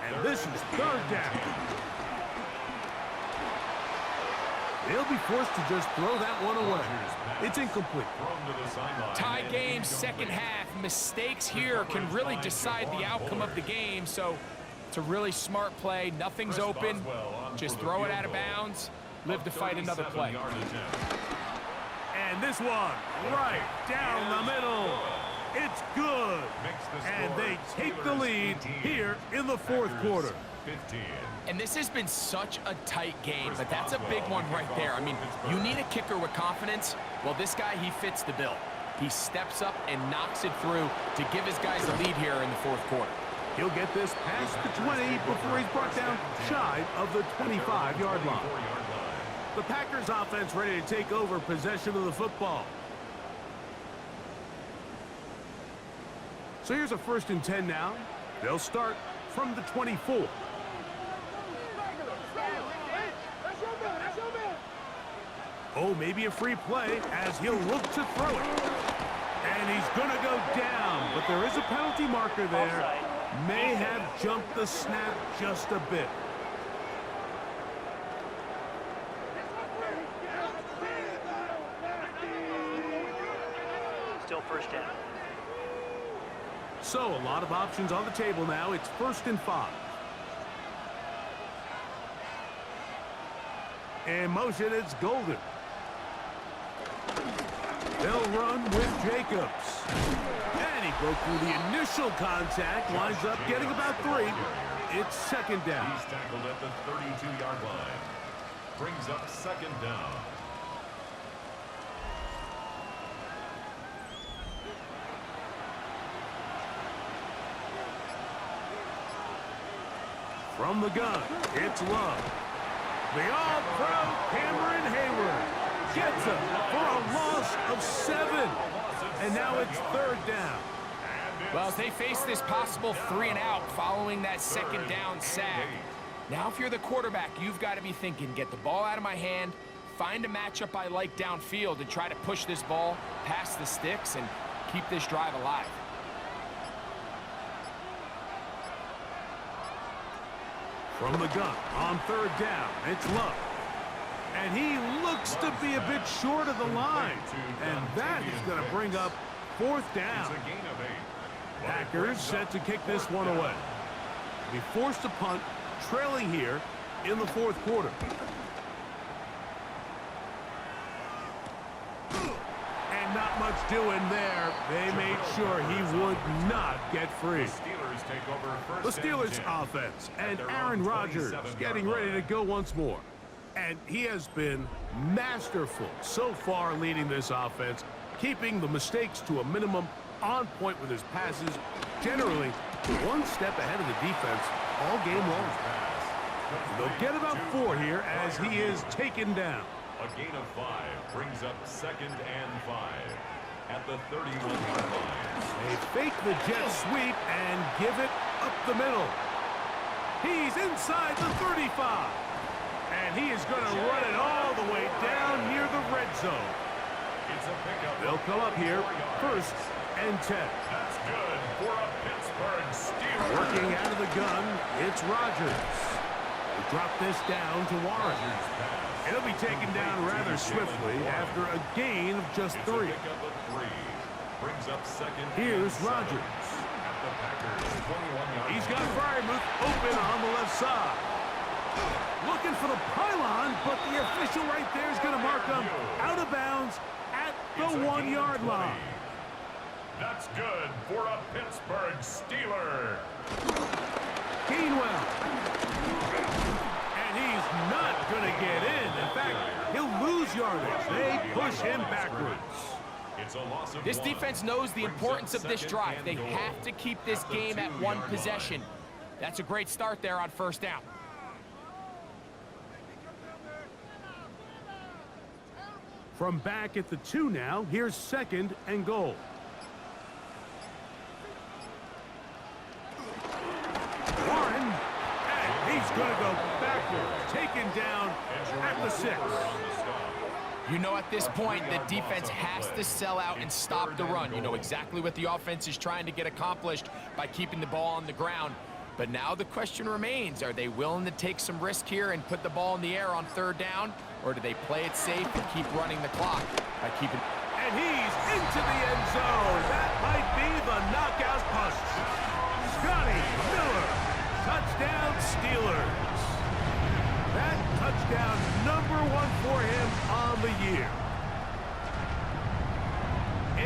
And this is third down. He'll be forced to just throw that one away. It's incomplete. Tie game, second half. Mistakes here can really decide the outcome of the game. So it's a really smart play. Nothing's open. Just throw it out of bounds. Live to fight another play. And this one right down the middle. It's good. And they take the lead here in the fourth quarter. 15. And this has been such a tight game, but that's a big one right there. I mean, you need a kicker with confidence. Well, this guy, he fits the bill. He steps up and knocks it through to give his guys a lead here in the fourth quarter. He'll get this past the 20 before he's brought down shy of the 25-yard line. The Packers offense ready to take over possession of the football. So here's a first and 10 now. They'll start from the 24. Oh, maybe a free play as he'll look to throw it. And he's going to go down, but there is a penalty marker there. Offside. May have jumped the snap just a bit. Still first down. So a lot of options on the table now. It's first and 5. In motion, it's Golden. They'll run with Jacobs. And And he broke through the initial contact, winds up getting about 3. It's second down. He's tackled at the 32-yard line. Brings up second down. From the gun, it's Love. The all-pro Cameron Hayward gets him for a loss of 7. And now it's third down. Well, as they face this possible 3 and out following that second down sack, now if you're the quarterback, you've got to be thinking, get the ball out of my hand, find a matchup I like downfield, and try to push this ball past the sticks and keep this drive alive. From the gun, on third down, it's Love. And he looks to be a bit short of the line. And that is going to bring up fourth down. Packers set to kick this one away. Be forced to punt, trailing here in the fourth quarter. And not much doing there. They made sure he would not get free. The Steelers offense and Aaron Rodgers getting ready to go once more. And he has been masterful so far leading this offense, keeping the mistakes to a minimum, on point with his passes, generally one step ahead of the defense all game long. They'll get about 4 here as he is taken down. A gain of 5 brings up second and 5 at the 31-yard line. They fake the jet sweep and give it up the middle. He's inside the 35. And he is going to run it all the way down near the red zone. They'll come up here, first and 10. That's good for a Pittsburgh Steelers. Working out of the gun, it's Rodgers. They drop this down to Warren. It'll be taken down rather swiftly after a gain of just 3. Brings up second. Here's Rodgers. He's got Freiermuth open on the left side. Looking for the pylon, but the official right there is going to mark him out of bounds at the 1-yard line. That's good for a Pittsburgh Steeler. Gainwell. And he's not going to get in. In fact, he'll lose yardage. They push him backwards. This defense knows the importance of this drive. They have to keep this game at 1 possession. That's a great start there on first down. From back at the 2 now, here's second and goal. Warren, and he's going to go backwards, taken down at the 6. You know, at this point, the defense has to sell out and stop the run. You know exactly what the offense is trying to get accomplished by keeping the ball on the ground. But now the question remains, are they willing to take some risk here and put the ball in the air on third down? Or do they play it safe and keep running the clock by keeping... And he's into the end zone. That might be the knockout punch. Scotty Miller, touchdown Steelers. That touchdown #1 for him on the year.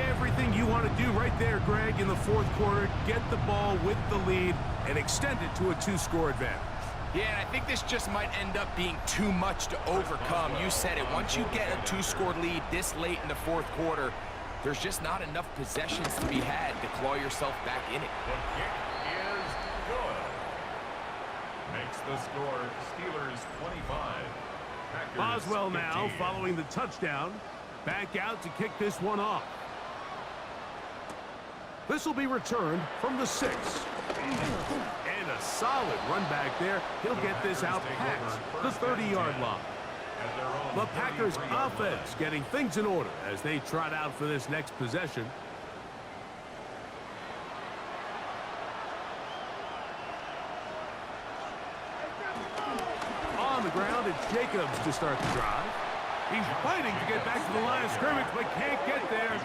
Everything you want to do right there, Greg, in the fourth quarter, get the ball with the lead and extend it to a 2-score advantage. Yeah, and I think this just might end up being too much to overcome. You said it. Once you get a 2-score lead this late in the fourth quarter, there's just not enough possessions to be had to claw yourself back in it. The kick is good. Makes the score Steelers 25. Packers Boswell now 15. following the touchdown. Back out to kick this one off. This will be returned from the 6. And a solid run back there. He'll get this out past the 30-yard line. The Packers offense getting things in order as they trot out for this next possession. On the ground, it's Jacobs to start the drive. He's fighting to get back to the line of scrimmage, but can't get there.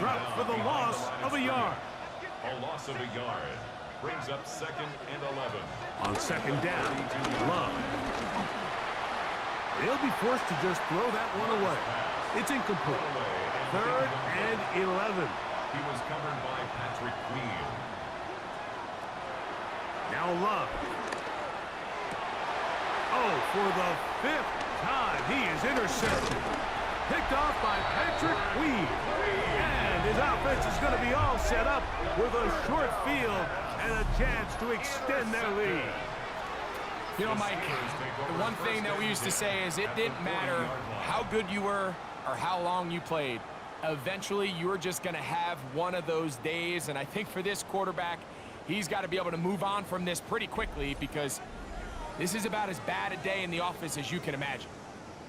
Dropped for the loss of a yard. A loss of a yard. Brings up second and 11. On second down, Love. He'll be forced to just throw that one away. It's incomplete. Third and 11. He was covered by Patrick Queen. Now Love. Oh, for the 5th time, he is intercepted. Picked off by Patrick Queen. And his offense is going to be all set up with a short field and a chance to extend their lead. You know, Mike, the one thing that we used to say is it didn't matter how good you were or how long you played. Eventually, you're just going to have one of those days, and I think for this quarterback, he's got to be able to move on from this pretty quickly because this is about as bad a day in the office as you can imagine.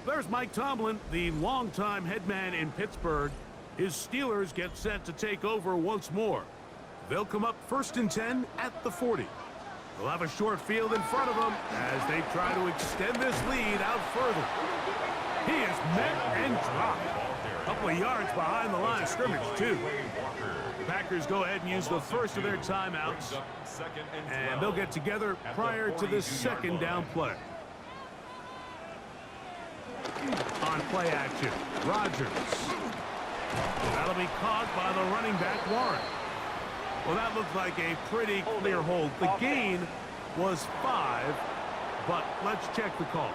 There's Mike Tomlin, the longtime head man in Pittsburgh. His Steelers get set to take over once more. They'll come up 1st and 10 at the 40. They'll have a short field in front of them as they try to extend this lead out further. He is met and dropped. A couple of yards behind the line of scrimmage, too. The Packers go ahead and use the first of their timeouts, and they'll get together prior to the 2nd down play. On play action, Rodgers. That'll be caught by the running back, Warren. Well, that looked like a pretty clear hold. The gain was 5, but let's check the call.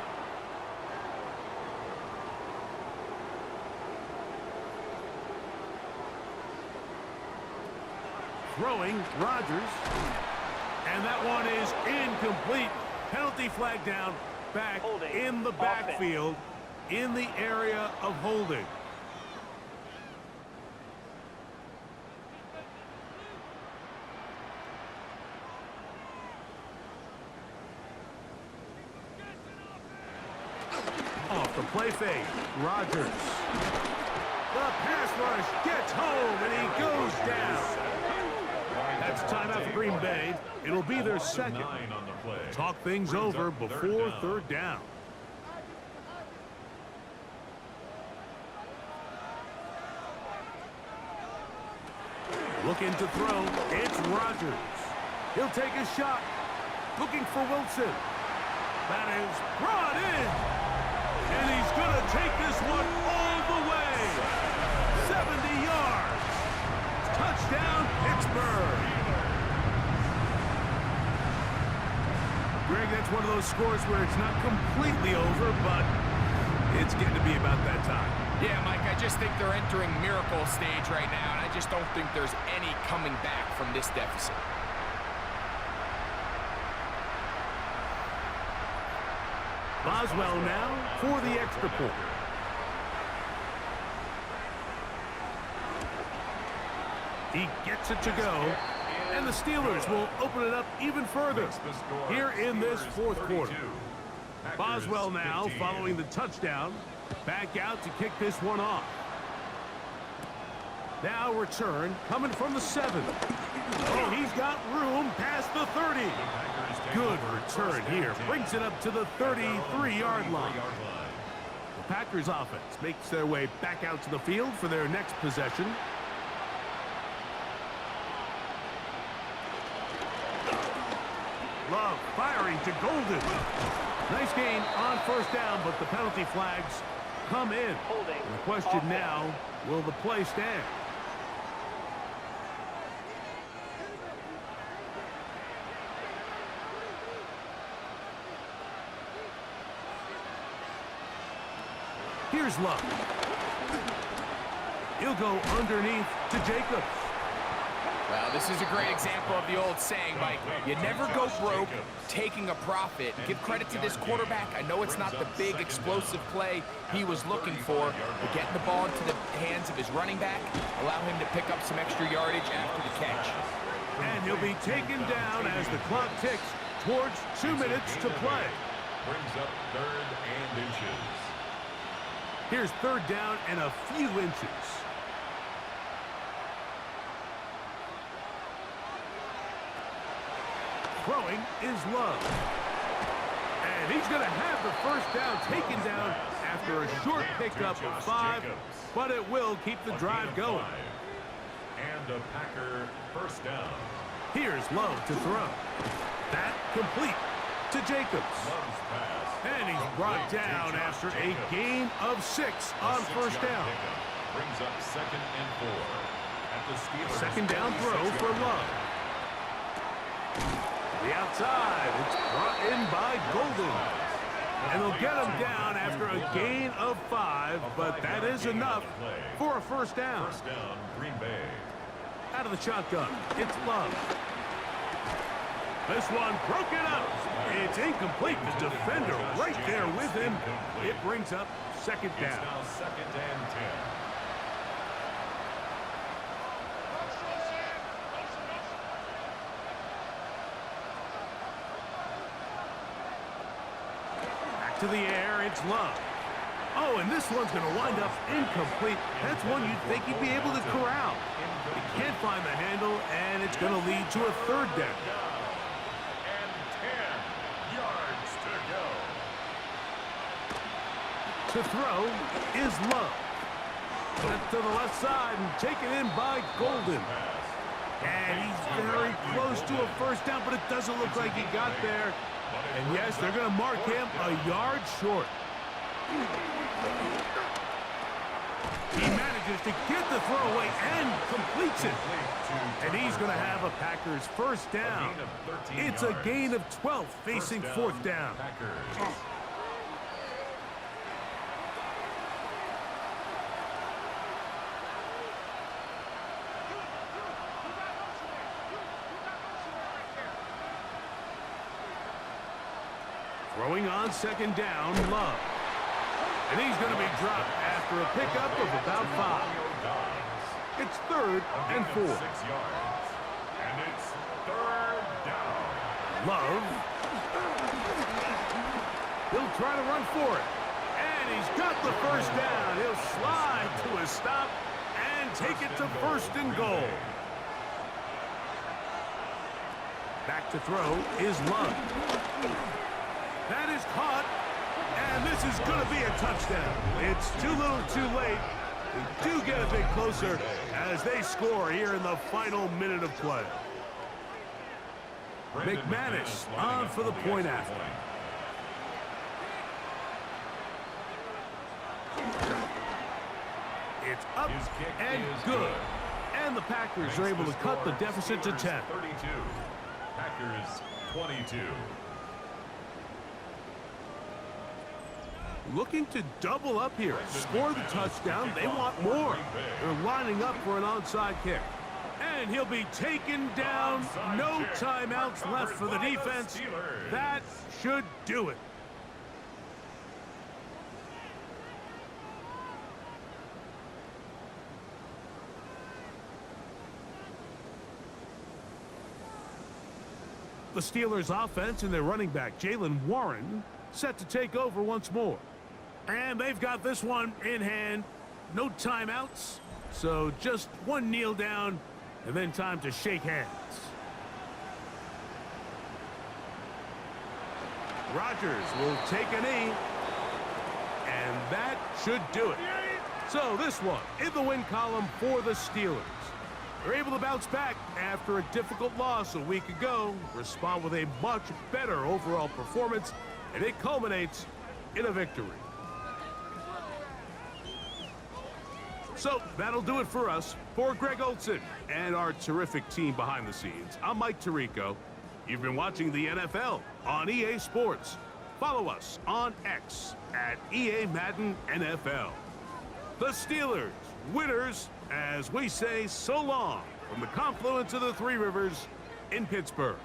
Throwing, Rodgers. And that one is incomplete. Penalty flag down, back in the backfield, in the area of holding. Off the play fake, Rodgers. The pass rush gets home, and he goes down. That's timeout for Green Bay. It'll be their 2nd. Talk things over before 3rd down. Looking to throw, it's Rodgers. He'll take a shot. Looking for Wilson. That is brought in. And he's going to take this one all the way. 70 yards. Touchdown, Pittsburgh. Greg, that's one of those scores where it's not completely over, but it's getting to be about that time. Yeah, Mike, I just think they're entering miracle stage right now, and I just don't think there's any coming back from this deficit. Boswell now for the extra point. He gets it to go, and the Steelers will open it up even further here in this 4th quarter. Boswell now following the touchdown, back out to kick this one off. Now return coming from the 7. Oh, he's got room past the 30. Good return here. Brings it up to the 33-yard line. The Packers offense makes their way back out to the field for their next possession. Love firing to Golden. Nice gain on 1st down, but the penalty flags come in. And the question now, will the play stand? Here's Love. He'll go underneath to Jacobs. Well, this is a great example of the old saying, Mike. You never go broke taking a profit. Give credit to this quarterback. I know it's not the big explosive play he was looking for, but getting the ball into the hands of his running back, allow him to pick up some extra yardage after the catch. And he'll be taken down as the clock ticks towards 2 minutes to play. Brings up 3rd and inches. Here's 3rd down and a few inches. Throwing is Love. And he's going to have the 1st down taken down after a short pickup of 5, but it will keep the drive going. And a Packer 1st down. Here's Love to throw. That complete to Jacobs. And he's brought down after a gain of 6 on 1st down. Brings up 2nd and 4. at the Steelers. Second down throw for Love. The outside. It's brought in by Golden. And they'll get him down after a gain of 5, but that is enough for a first down. First down, Green Bay. Out of the shotgun, it's Love. This one broken up. It's incomplete. The defender right there with him. It brings up second It's down. now 2nd and 10. To the air, it's Love. Oh, and this one's going to wind up incomplete. That's one you'd think he'd be able to corral. He can't find the handle, and it's going to lead to a third down. And 10 yards to go. To throw is Love. Left to the left side and taken in by Golden. And he's very close to a first down, but it doesn't look like he got there. And yes, they're going to mark him a yard short. He manages to get the throw away and completes it. And he's going to have a Packers first down. It's a gain of 12 facing fourth down. Packers. Throwing on second down, Love. And he's going to be dropped after a pickup of about 5. It's 3rd and 4. 6 yards. And it's 3rd down. Love. He'll try to run for it. And he's got the first down. He'll slide to a stop and take it to 1st and goal. Back to throw is Love. That is caught, and this is going to be a touchdown. It's too little too late. They do get a bit closer as they score here in the final minute of play. McManus on for the point after. It's up and good. And the Packers are able to cut the deficit to 10. 32. Packers 22. Looking to double up here. Score the touchdown. They want more. They're lining up for an onside kick. And he'll be taken down. No timeouts left for the defense. That should do it. The Steelers offense and their running back, Jaylen Warren, set to take over once more. And they've got this one in hand. No timeouts. So just one kneel down and then time to shake hands. Rodgers will take a knee. And that should do it. So this one in the win column for the Steelers. They're able to bounce back after a difficult loss a week ago, respond with a much better overall performance, and it culminates in a victory. So that'll do it for us. For Greg Olson and our terrific team behind the scenes, I'm Mike Tirico. You've been watching the NFL on EA Sports. Follow us on X at EA Madden NFL. The Steelers, winners, as we say so long from the confluence of the Three Rivers in Pittsburgh.